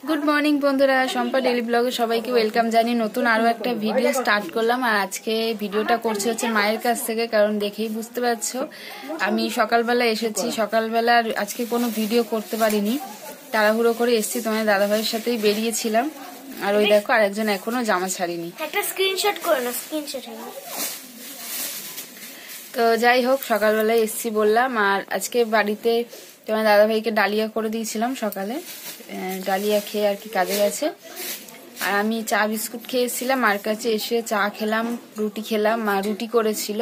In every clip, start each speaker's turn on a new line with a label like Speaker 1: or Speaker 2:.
Speaker 1: Good morning বন্ধুরা, Shampa daily ব্লগে সবাইকে ওয়েলকাম জানি। নতুন আরো একটা ভিডিও স্টার্ট করলাম। আর আজকে ভিডিওটা করছি হচ্ছে মায়ের কাছ থেকে, কারণ দেখেই বুঝতে পারছো আমি সকালবেলা এসেছি। সকালবেলা আজকে কোনো ভিডিও করতে পারিনি, তাড়াহুড়ো করে এসেছি। তোমার দাদাভাইয়ের সাথেই বেরিয়েছিলাম। আর ওই দেখো আরেকজন এখনো জামা ছাড়িনি।
Speaker 2: একটা স্ক্রিনশট করে না, স্ক্রিনশট হবে।
Speaker 1: তো যাই হোক, সকালবেলায় এসছি বললাম। আর আজকে বাড়িতে তোমার দাদাভাইকে ডালিয়া করে দিয়েছিলাম সকালে। ডালিয়া খেয়ে আর কি কাজে গেছে। আর আমি চা বিস্কুট খেয়েছিলাম। মার কাছে এসে চা খেলাম, রুটি খেলাম। মা রুটি করেছিল,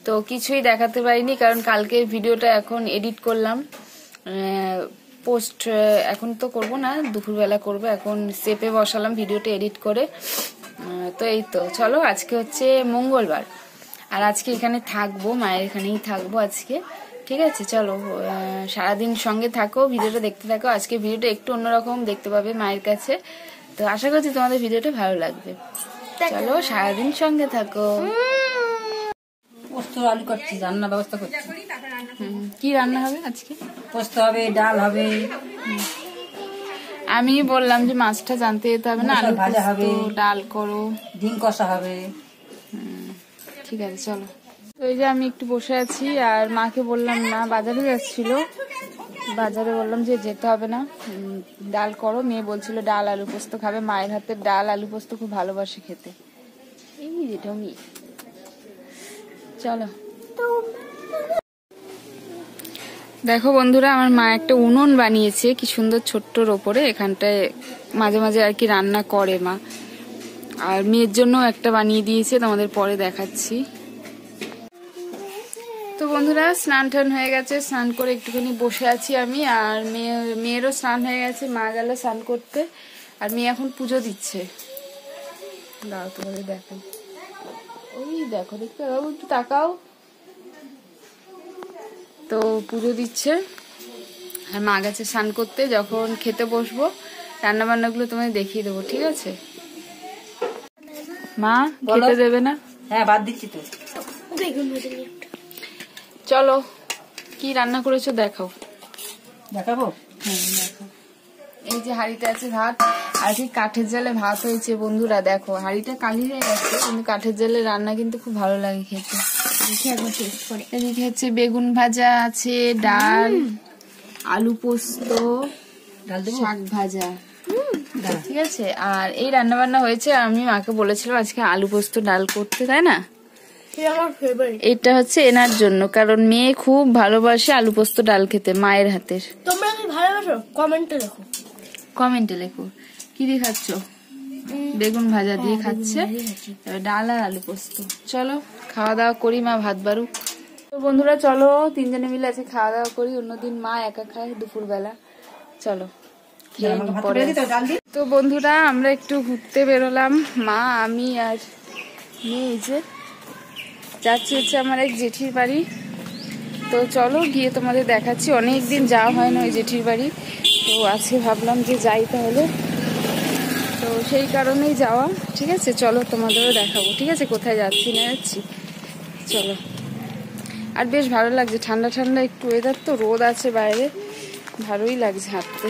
Speaker 1: তো কিছুই দেখাতে পারিনি, কারণ কালকে ভিডিওটা এখন এডিট করলাম। পোস্ট এখন তো করব না, দুপুরবেলা করব। এখন সেপে বসালাম ভিডিওটা এডিট করে। তো এই তো চলো, আজকে হচ্ছে মঙ্গলবার। আর আজকে এখানে থাকবো, মায়ের এখানেই থাকবো আজকে। ঠিক আছে, চলো সারাদিন সঙ্গে থাকো, ভিডিওটা দেখতে থাকো। আজকে ভিডিওটা একটু অন্যরকম দেখতে পাবে মায়ের কাছে। তো আশা করছি তোমাদের ভিডিওটা ভালো লাগবে। চলো সারাদিন সঙ্গে থাকো।
Speaker 3: পোস্ত আলু করছি, রান্নার ব্যবস্থা করছি।
Speaker 1: কি রান্না হবে আজকে?
Speaker 3: পোস্ত হবে, ডাল হবে।
Speaker 1: আমি বললাম যে মাছটা জানতে যেতে হবে না, আলু
Speaker 3: ভাজা
Speaker 1: পোস্ত,
Speaker 3: হবে,
Speaker 1: ডাল করো,
Speaker 3: ডিম কষা হবে।
Speaker 1: ঠিক আছে চলো। তো এই যে আমি একটু বসে আছি, আর মাকে বললাম না, বাজারে যাচ্ছিল। বাজারে বললাম যে যেতে হবে না, ডাল করো। মেয়ে বলছিল ডাল আলু পোস্ত খাবে, মায়ের হাতের ডাল আলু পোস্ত খুব ভালোবাসে খেতে। এই যেটা চলো। দেখো বন্ধুরা, আমার মা একটা উনুন বানিয়েছে কি সুন্দর, ছোট্টর ওপরে। এখানটায় মাঝে মাঝে আর কি রান্না করে মা। আর মেয়ের জন্য একটা বানিয়ে দিয়েছে, তোমাদের পরে দেখাচ্ছি। তো বন্ধুরা, স্নান টান হয়ে গেছে, স্নান করে একটুখানি বসে আছি আমি। আর মেয়েরও স্নান হয়ে গেছে, মা গেল স্নান করতে। আর মেয়ে এখন পুজো দিচ্ছে। দাও তোমাদের দেখো, ওই দেখো, দেখতে পাবো, একটু তাকাও। তো পুজো দিচ্ছে, আর মা গেছে স্নান করতে। যখন খেতে বসবো রান্না বান্নাগুলো তোমাদের দেখিয়ে দেবো, ঠিক আছে? মা খেতে দেবে না?
Speaker 3: হ্যাঁ, বাদ দিচ্ছি তো।
Speaker 1: চলো, কি রান্না করেছো দেখাও।
Speaker 3: দেখাবো?
Speaker 1: হ্যাঁ দেখো। এই যে হাঁড়িতে আছে ভাত, আর কি কাঠের জালে ভাত হয়েছে বন্ধুরা। দেখো হাঁড়িটা কালি হয়ে গেছে, কিন্তু কাঠের জালে রান্না কিন্তু খুব ভালো লাগে খেতে। এদিকে হচ্ছে বেগুন ভাজা আছে, ডাল, আলু পোস্ত, শাক ভাজা, ঠিক আছে। আর এই রান্না বান্না হয়েছে। আমি মাকে বলেছিলাম আজকে আলু পোস্ত ডাল করতে, তাই না? এটা হচ্ছে এনার জন্য, কারণ মেয়ে খুব ভালোবাসে আলু পোস্ত ডাল খেতে মায়ের হাতের।
Speaker 2: তোমরা কি ভালোবাসো? কমেন্টে লেখো।
Speaker 1: কমেন্টে লেখো কি দিয়ে খাচ্ছ। বেগুন ভাজা দিয়ে খাচ্ছে, ডাল আর আলু পোস্ত। চলো খাওয়া দাওয়া করি, মা ভাত বাড়ুক। তো বন্ধুরা চলো, তিনজনে মিলে আজকে খাওয়া দাওয়া করি। অন্যদিন মা একা খায় দুপুর বেলা। চলো পরে। তো বন্ধুরা, আমরা একটু ঘুরতে বেরোলাম, মা, আমি আর মেয়ে। যে যাচ্ছি হচ্ছে আমার এক জেঠির বাড়ি। তো চলো গিয়ে তোমাদের দেখাচ্ছি। অনেকদিন যাওয়া হয় না ওই জেঠির বাড়ি, তো আজকে ভাবলাম যে যাই তাহলে। তো সেই কারণেই যাওয়া, ঠিক আছে। চলো তোমাদেরও দেখাবো, ঠিক আছে, কোথায় যাচ্ছি না যাচ্ছি। চলো। আর বেশ ভালো লাগছে, ঠান্ডা ঠান্ডা একটু ওয়েদার, তো রোদ আছে বাইরে, ভালোই লাগছে হাঁটতে।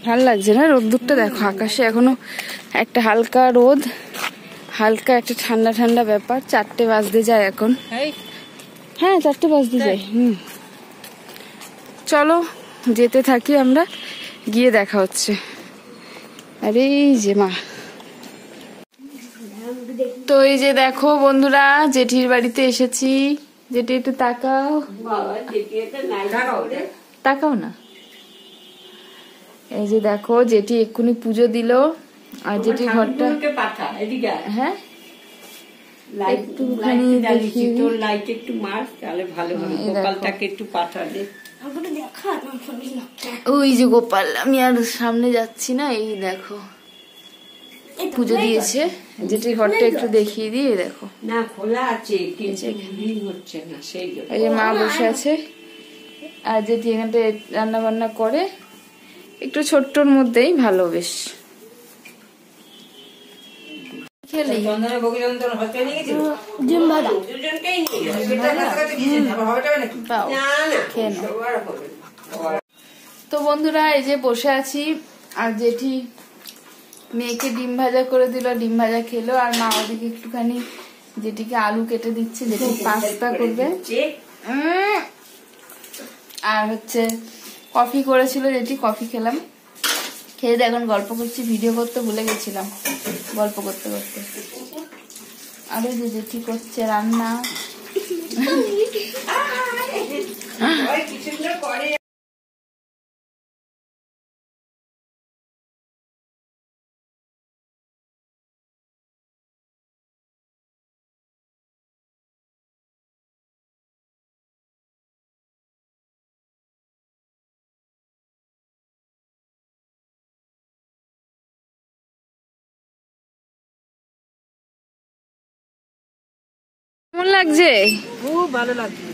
Speaker 1: ভালো লাগছে না? রোদ্দুরটা দেখো, আকাশে এখনো একটা হালকা রোদ, হালকা একটা ঠান্ডা ঠান্ডা ব্যাপার। 4টে বাজতে যায় এখন। হ্যাঁ 4টে বাজতে যায়। চলো যেতে থাকি আমরা, গিয়ে দেখা হচ্ছে। আরে এই যে মা। তো এই যে দেখো বন্ধুরা, জেঠির বাড়িতে এসেছি। জেঠি একটু তাকাও, তাকাও না। এই যে দেখো, জেঠি এক্ষুনি পুজো দিল। আর জেঠি ঘরটা, হ্যাঁ একটুখানি দেখিয়ে দিই।
Speaker 3: লাইট একটু মার, তাহলে ভালো হবে। গোপালটাকে একটু পাঠালে।
Speaker 1: ওই যে গোপাল, আমি আর সামনে যাচ্ছি না। এই দেখো পুজো দিয়েছে। জেঠির ঘরটা একটু দেখিয়ে দিয়ে দেখো।
Speaker 3: না, খোলা আছে কিন্তু হচ্ছে না, সেই জন্য।
Speaker 1: এই যে মা বসে আছে, আর জেঠি এখানটা রান্না বান্না করে, একটু ছোট্টর মধ্যেই ভালো বেশ। খেলি খেয়ে নাও। তো বন্ধুরা এই যে বসে আছি, আর জেঠি মেয়েকে ডিম ভাজা করে দিল, ডিম ভাজা খেলো, আর মা ওদিকে একটুখানি জেঠিকে আলু কেটে দিচ্ছে, জেঠি পাস্তা করবে। আর হচ্ছে কফি করেছিল জেঠি, কফি খেলাম, খেয়ে দিয়ে এখন গল্প করছি, ভিডিও করতে ভুলে গেছিলাম গল্প করতে করতে। আর ওই যে জেঠি করছে রান্না। কেমন লাগছে?
Speaker 3: খুব ভালো লাগছে,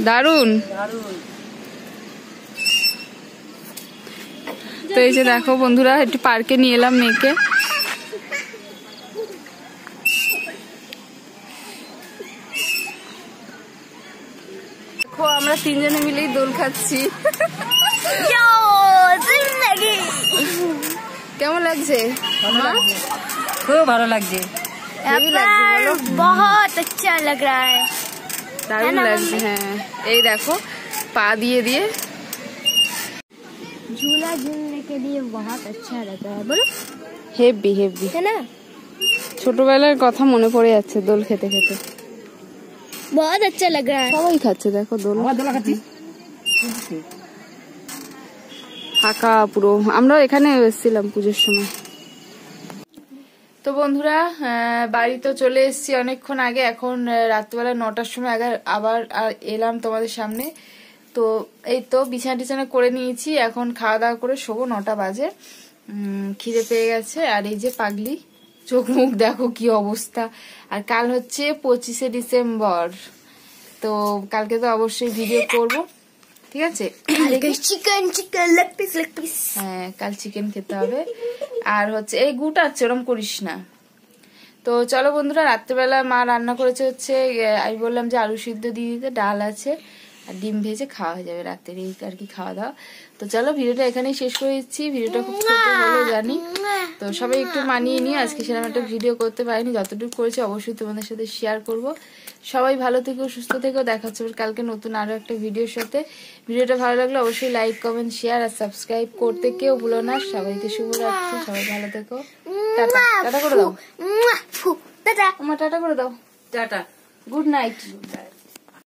Speaker 1: দারুন।
Speaker 3: দারুণ।
Speaker 1: তো এই যে দেখো বন্ধুরা, একটু পার্কে নিয়ে এলাম মেয়েকে। দেখো আমরা তিনজনে মিলেই দোল খাচ্ছি। কেমন লাগছে?
Speaker 3: খুব ভালো লাগছে,
Speaker 2: बहुत अच्छा लग रहा है।
Speaker 1: দারুণ লাগছে। হ্যাঁ এই দেখো পা দিয়ে দিয়ে।
Speaker 2: झूला झूलने के लिए बहुत अच्छा लग रहा है, बोलो
Speaker 1: হেভি হেভি,
Speaker 2: है ना?
Speaker 1: ছোটবেলার কথা মনে পড়ে যাচ্ছে দোল খেতে খেতে।
Speaker 2: बहुत अच्छा लग रहा है।
Speaker 1: সবাই খাচ্ছে দেখো দোল, ফাঁকা পুরো। আমরাও এখানে এসেছিলাম পুজোর সময়। তো বন্ধুরা বাড়ি তো চলে এসেছি অনেকক্ষণ আগে, এখন রাত্রিবেলা 9টার সময় আবার এলাম তোমাদের সামনে। তো এই তো বিছানা টিছানা করে নিয়েছি, এখন খাওয়া দাওয়া করে শোবো, 9টা বাজে। খিদে পেয়ে গেছে। আর এই যে পাগলি, চোখ মুখ দেখো কি অবস্থা। আর কাল হচ্ছে 25শে ডিসেম্বর, তো কালকে তো অবশ্যই ভিডিও করব, ঠিক আছে?
Speaker 2: Chicken chicken leg piece leg piece.
Speaker 1: হ্যাঁ কাল চিকেন খেতে হবে। আর হচ্ছে এই গুটা আছে, ওরম করিস না। তো চলো বন্ধুরা, রাত্রেবেলা মা রান্না করেছে হচ্ছে, আমি বললাম যে আলু সিদ্ধ দিয়ে দিতে, ডাল আছে আর ডিম ভেজে খাওয়া হয়ে যাবে রাতের, এই আর কি খাওয়া দাওয়া। তো চলো ভিডিওটা এখানেই শেষ করে দিচ্ছি। ভিডিওটা খুব ছোট হলো জানি, তো সবাই একটু মানিয়ে নিয়ে আজকে সেরকম একটা ভিডিও করতে পারিনি, যতটুকু করেছি অবশ্যই তোমাদের সাথে শেয়ার করব। সবাই ভালো থেকো, সুস্থ থেকো, দেখা হচ্ছে কালকে নতুন আরো একটা ভিডিওর সাথে। ভিডিওটা ভালো লাগলে অবশ্যই লাইক কমেন্ট শেয়ার আর সাবস্ক্রাইব করতে কেউ ভুলো না। সবাইকে শুভরাত্রি, সবাই ভালো থেকো, টাটা। টাটা করে দাও,
Speaker 2: टाटा।
Speaker 1: আমার টাটা করে দাও,
Speaker 3: টাটা,
Speaker 1: গুড নাইট।